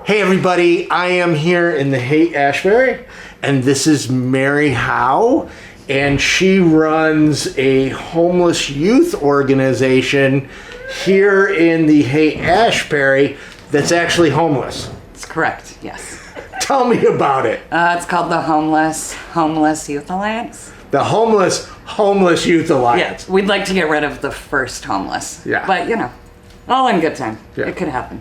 Hey everybody, I am here in the Haight-Ashbury, and this is Mary Howe, and she runs a homeless youth organization here in the Haight-Ashbury that's actually homeless. That's correct, yes. Tell me about it. It's called the Homeless Youth Alliance. The Homeless Youth Alliance. Yeah, we'd like to get rid of the first homeless. Yeah. But, all in good time. Yeah. It could happen.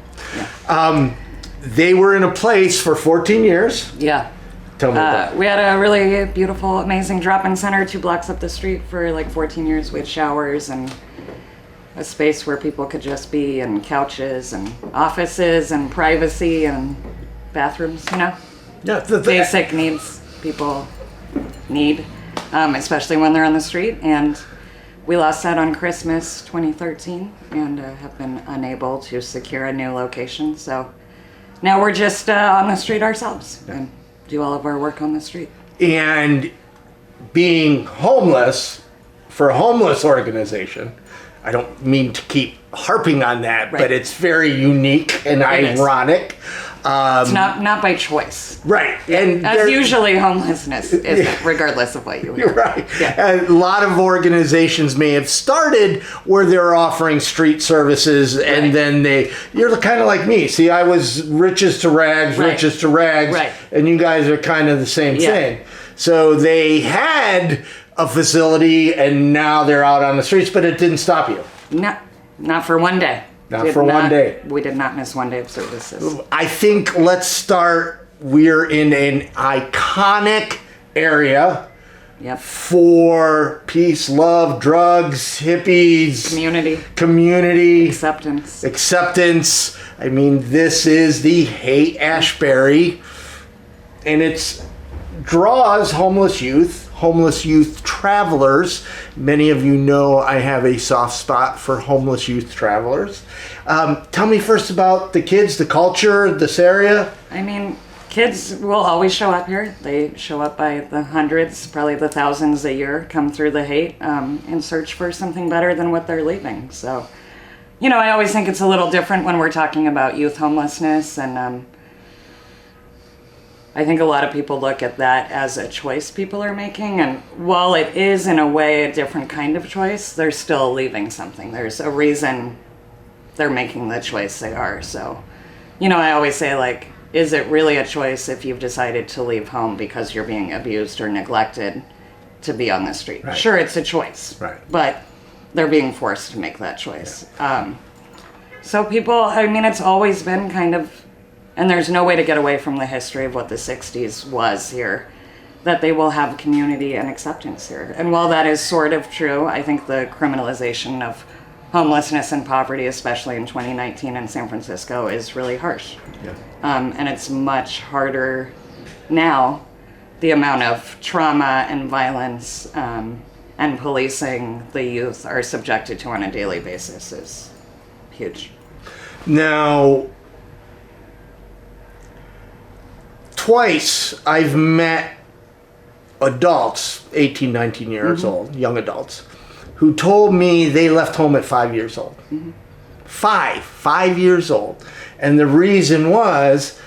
Yeah. They were in a place for 14 years. Yeah. Tell me about it. We had a really beautiful, amazing drop-in center 2 blocks up the street for like 14 years. We had showers and a space where people could just be, and couches and offices and privacy and bathrooms, Yeah, basic needs people need, especially when they're on the street. And we lost that on Christmas 2013 and have been unable to secure a new location. So now we're just on the street ourselves and do all of our work on the street. And being homeless for a homeless organization, I don't mean to keep harping on that, Right. but it's very unique and ironic. It's not by choice. Right. And As usually homelessness isn't, regardless of what you hear. You're right. Yeah. And a lot of organizations may have started where they're offering street services, and then you're kind of like me. See, I was riches to rags, Right. and you guys are kind of the same thing. So they had a facility, and now they're out on the streets, but it didn't stop you. Not for one day. One day. We did not miss one day of services. I think let's start. We're in an iconic area Yep. for peace, love, drugs, hippies, community, acceptance. I mean, this is the Haight-Ashbury, and it draws homeless youth travelers. Many of you know I have a soft spot for homeless youth travelers. Tell me first about the kids, the culture, this area. I mean, kids will always show up here. They show up by the hundreds, probably the thousands a year, come through the Haight in search for something better than what they're leaving. So, I always think it's a little different when we're talking about youth homelessness, and I think a lot of people look at that as a choice people are making, and while it is in a way a different kind of choice, they're still leaving something. There's a reason they're making the choice they are. So, I always say, like, is it really a choice if you've decided to leave home because you're being abused or neglected to be on the street? Right. Sure, it's a choice, but they're being forced to make that choice. Yeah. So people, it's always been kind of, and there's no way to get away from the history of what the 60s was here, that they will have community and acceptance here. And while that is sort of true, I think the criminalization of homelessness and poverty, especially in 2019 in San Francisco, is really harsh. Yeah. And it's much harder now. The amount of trauma and violence and policing the youth are subjected to on a daily basis is huge. Now, twice I've met adults, 18, 19 years old, young adults, who told me they left home at 5 years old. Five years old. And the reason was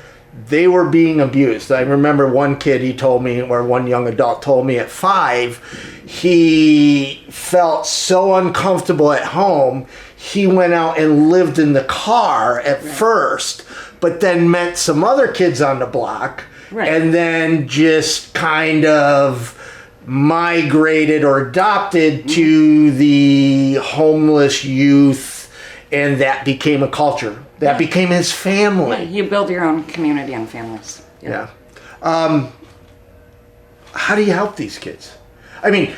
they were being abused. I remember one kid, he told me, or one young adult told me at 5, he felt so uncomfortable at home, he went out and lived in the car at first, but then met some other kids on the block, and then just kind of migrated or adopted to the homeless youth, and that became a culture. That became his family. Yeah, you build your own community and families. Yeah. How do you help these kids? I mean,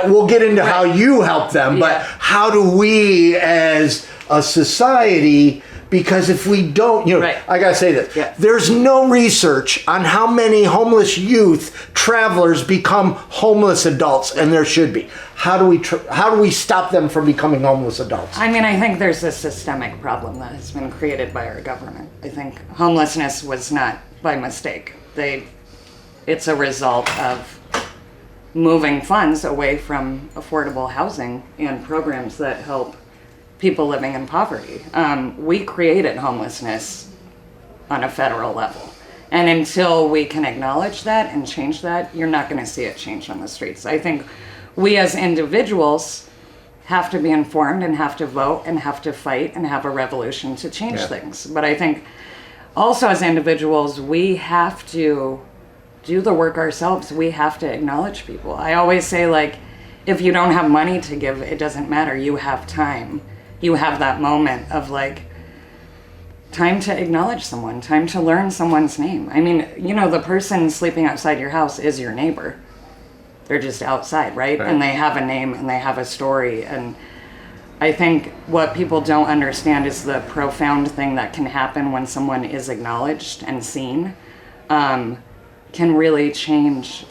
we'll get into how you help them, but how do we as a society, because if we don't, I gotta say this, there's no research on how many homeless youth travelers become homeless adults, and there should be. How do we stop them from becoming homeless adults? I think there's a systemic problem that has been created by our government. I think homelessness was not by mistake. It's a result of moving funds away from affordable housing and programs that help people living in poverty. We created homelessness on a federal level. And until we can acknowledge that and change that, you're not going to see it change on the streets. I think we as individuals have to be informed and have to vote and have to fight and have a revolution to change things. But I think also as individuals, we have to do the work ourselves. We have to acknowledge people. I always say, like, if you don't have money to give, it doesn't matter. You have time. You have that moment of, like, time to acknowledge someone, time to learn someone's name. I mean, you know, the person sleeping outside your house is your neighbor. They're just outside, right? And they have a name and they have a story. And I think what people don't understand is the profound thing that can happen when someone is acknowledged and seen, can really change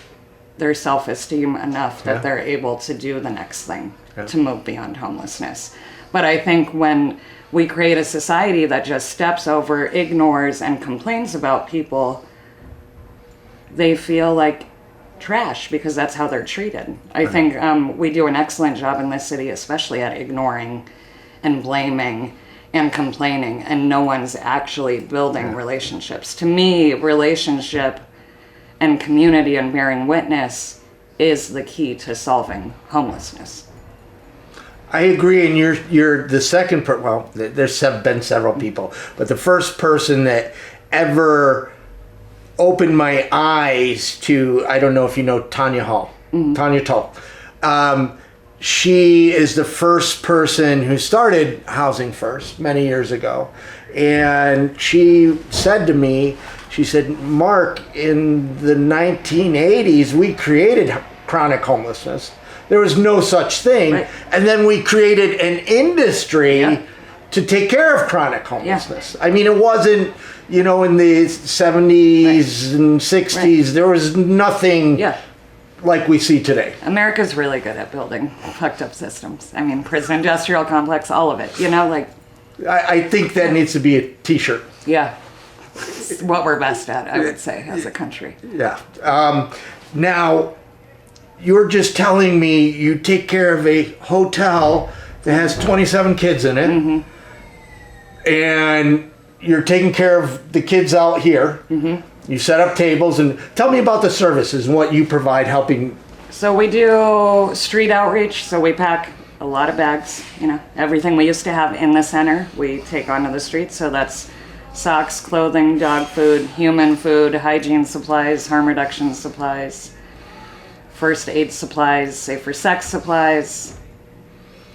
their self-esteem enough that they're able to do the next thing, to move beyond homelessness. But I think when we create a society that just steps over, ignores, and complains about people, they feel like trash because that's how they're treated. I think we do an excellent job in this city, especially at ignoring and blaming and complaining, and no one's actually building relationships. To me, relationship and community and bearing witness is the key to solving homelessness. I agree, and you're the second well, there's been several people, but the first person that ever opened my eyes to, I don't know if you know Tanya Hall, Tanya Tull. She is the first person who started Housing First many years ago, and she said to me, she said, Mark, in the 1980s, we created chronic homelessness. There was no such thing. Right. And then we created an industry to take care of chronic homelessness. I mean, it wasn't, you know, in the 70s and 60s, there was nothing like we see today. America's really good at building fucked up systems. I mean, prison industrial complex, all of it, you know, like. I think that needs to be a t-shirt. Yeah. It's what we're best at, I would say, as a country. Yeah. Now, you're just telling me you take care of a hotel that has 27 kids in it, and you're taking care of the kids out here. You set up tables, and tell me about the services and what you provide helping. So we do street outreach, so we pack a lot of bags, you know, everything we used to have in the center, we take onto the streets, so that's socks, clothing, dog food, human food, hygiene supplies, harm reduction supplies, first aid supplies, safer sex supplies,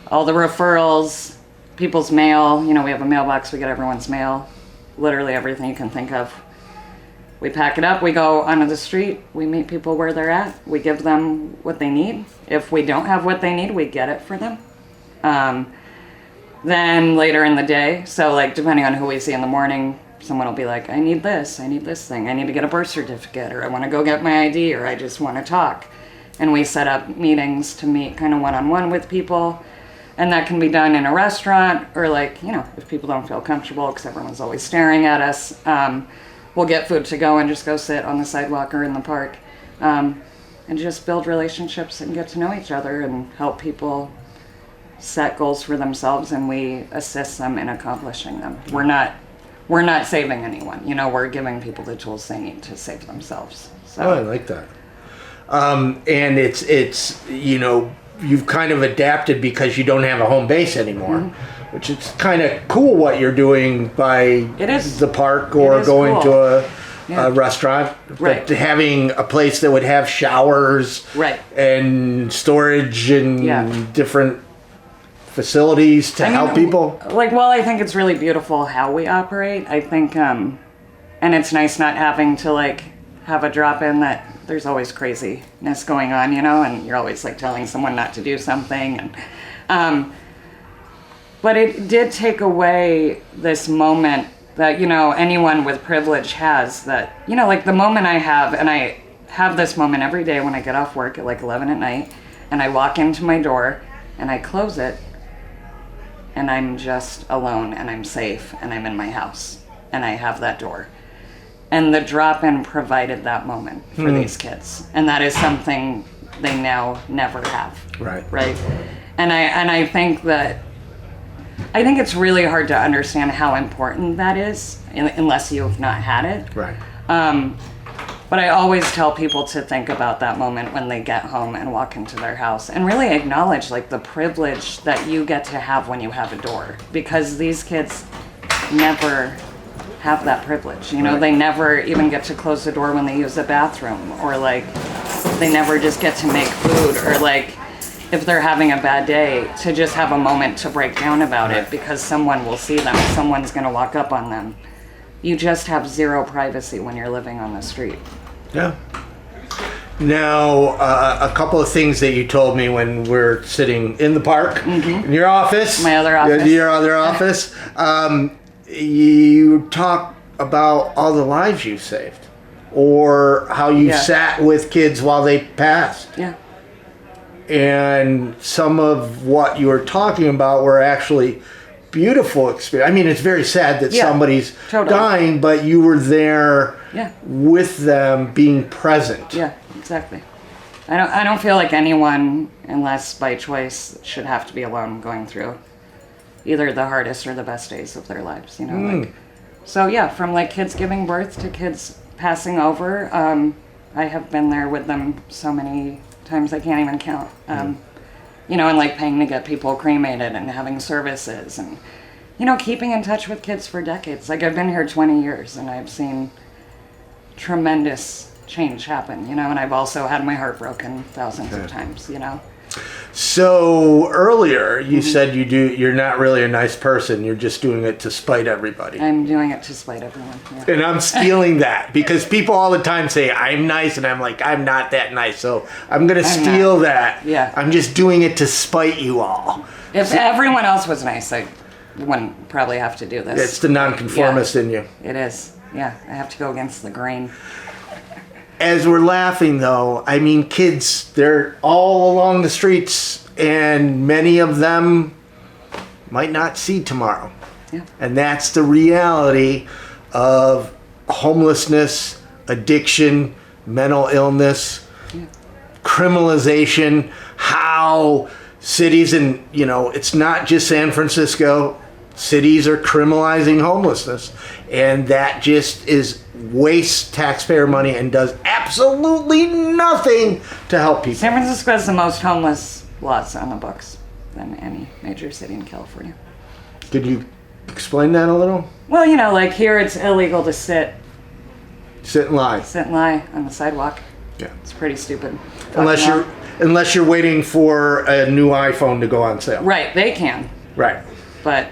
all the referrals, people's mail. You know, we have a mailbox, we get everyone's mail, literally everything you can think of. We pack it up, we go onto the street, we meet people where they're at, we give them what they need. If we don't have what they need, we get it for them. Then later in the day, so like depending on who we see in the morning, someone will be like, I need this thing, I need to get a birth certificate, or I want to go get my ID, or I just want to talk. And we set up meetings to meet kind of one-on-one with people. And that can be done in a restaurant, or like, you know, if people don't feel comfortable because everyone's always staring at us, we'll get food to go and just go sit on the sidewalk or in the park, and just build relationships and get to know each other and help people set goals for themselves, and we assist them in accomplishing them. We're not saving anyone, you know, we're giving people the tools they need to save themselves. So. Oh, I like that. And it's you know, you've kind of adapted because you don't have a home base anymore, which is kind of cool what you're doing by the park or going cool. to a restaurant. Right. But having a place that would have showers and storage and different facilities to help people. Like, well, I think it's really beautiful how we operate. I think, and it's nice not having to like have a drop-in that there's always craziness going on, you know, and you're always like telling someone not to do something. And but it did take away this moment that, you know, anyone with privilege has, that, you know, like the moment I have, and I have this moment every day when I get off work at like 11 at night, and I walk into my door and I close it, and I'm just alone and I'm safe and I'm in my house and I have that door. And the drop-in provided that moment for these kids. And that is something they now never have. Right. Right. And I think that I think it's really hard to understand how important that is unless you've not had it. Right. But I always tell people to think about that moment when they get home and walk into their house and really acknowledge like the privilege that you get to have when you have a door, because these kids never have that privilege. You know, Right. they never even get to close the door when they use the bathroom, or like they never just get to make food, or like if they're having a bad day to just have a moment to break down about it because someone will see them, someone's going to walk up on them. You just have zero privacy when you're living on the street. Yeah. Now, a couple of things that you told me when we're sitting in the park, in your office. My other office. Your other office. You talk about all the lives you saved, or how you sat with kids while they passed. Yeah. And some of what you were talking about were actually beautiful experience. I mean, it's very sad that somebody's dying, but you were there with them, being present. Yeah, exactly. I don't feel like anyone, unless by choice, should have to be alone going through either the hardest or the best days of their lives, you know? Like, so yeah, from like kids giving birth to kids passing over, I have been there with them so many times I can't even count. You know, and like paying to get people cremated and having services and, you know, keeping in touch with kids for decades. Like I've been here 20 years and I've seen tremendous change happen, you know, and I've also had my heart broken thousands of times, you know. So earlier you said you're not really a nice person. You're just doing it to spite everybody. I'm doing it to spite everyone. Yeah. And I'm stealing that because people all the time say I'm nice, and I'm like, I'm not that nice. So I'm going to steal that. Yeah. I'm just doing it to spite you all. If everyone else was nice, I wouldn't probably have to do this. It's the nonconformist in you. It is. Yeah. I have to go against the grain. As we're laughing, though, I mean, kids, they're all along the streets, and many of them might not see tomorrow. Yeah. And that's the reality of homelessness, addiction, mental illness, criminalization, how cities, and, you know, it's not just San Francisco, cities are criminalizing homelessness. And that just wastes taxpayer money and does absolutely nothing to help people. San Francisco has the most homeless laws on the books than any major city in California. Could you explain that a little? Well, you know, like here it's illegal to sit and lie. Sit and lie on the sidewalk. Yeah. It's pretty stupid. Unless you're waiting for a new iPhone to go on sale. Right, they can. Right. But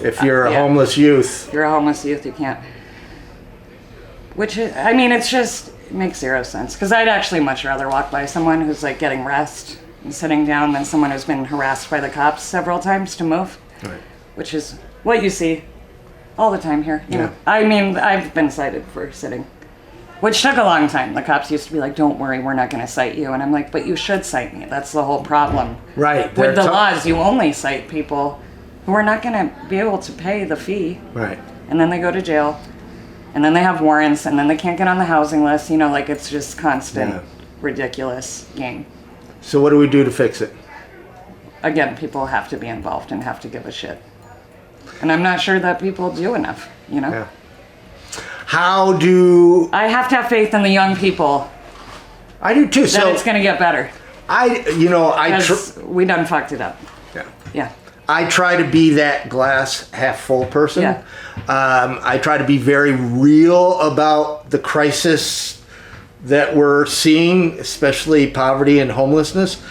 if you're a homeless youth. If you're a homeless youth, you can't. Which is, I mean, it makes zero sense. Because I'd actually much rather walk by someone who's like getting rest and sitting down than someone who's been harassed by the cops several times to move. Right. Which is what you see all the time here. You know? I mean, I've been cited for sitting, which took a long time. The cops used to be like, "Don't worry, we're not going to cite you." And I'm like, "But you should cite me. That's the whole problem." Right. With the laws, you only cite people who are not going to be able to pay the fee. Right. And then they go to jail. And then they have warrants, and then they can't get on the housing list. You know, like it's just constant, ridiculous game. So what do we do to fix it? Again, people have to be involved and have to give a shit. And I'm not sure that people do enough, you know? Yeah. How do... I have to have faith in the young people. I do too. That it's going to get better. We done fucked it up. Yeah. Yeah. I try to be that glass half full person. Yeah. I try to be very real about the crisis that we're seeing, especially poverty and homelessness.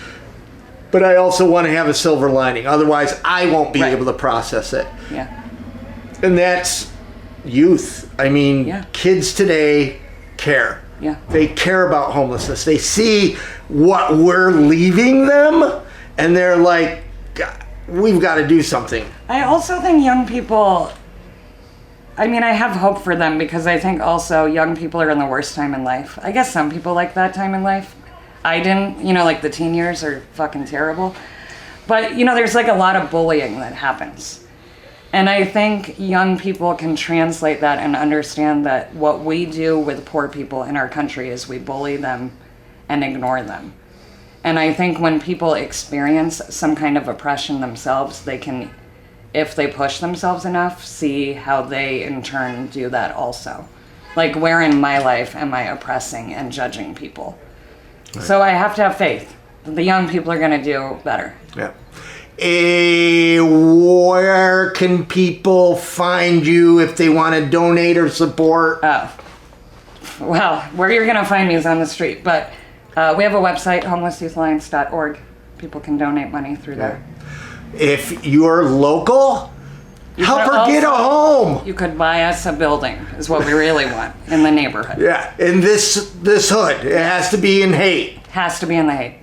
But I also want to have a silver lining. Otherwise, I won't be able to process it. Yeah. And that's youth. I mean, kids today care. Yeah. They care about homelessness. They see what we're leaving them, and they're like, we've got to do something. I also think young people, I mean, I have hope for them because I think also young people are in the worst time in life. I guess some people like that time in life. I didn't, you know, like the teen years are fucking terrible. But, you know, there's like a lot of bullying that happens. And I think young people can translate that and understand that what we do with poor people in our country is we bully them and ignore them. And I think when people experience some kind of oppression themselves, they can if they push themselves enough, see how they in turn do that also. Like, where in my life am I oppressing and judging people? Right. So I have to have faith that the young people are going to do better. Yeah. Where can people find you if they want to donate or support? Oh, well, where you're going to find me is on the street, but we have a website, homelessyouthAlliance.org. People can donate money through there. If you're local, help her get a home. You could buy us a building, is what we really want in the neighborhood. Yeah, in this hood. It has to be in Haight. Has to be in the Haight.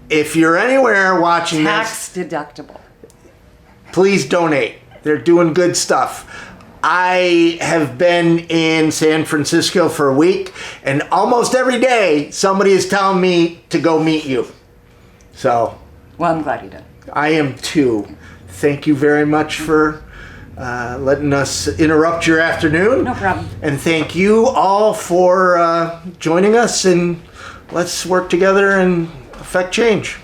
If you're anywhere watching Tax deductible. Please donate. They're doing good stuff. I have been in San Francisco for a week, and almost every day somebody is telling me to go meet you. So, well, I'm glad you did. I am too. Thank you very much for letting us interrupt your afternoon. No problem. And thank you all for joining us, and let's work together and affect change.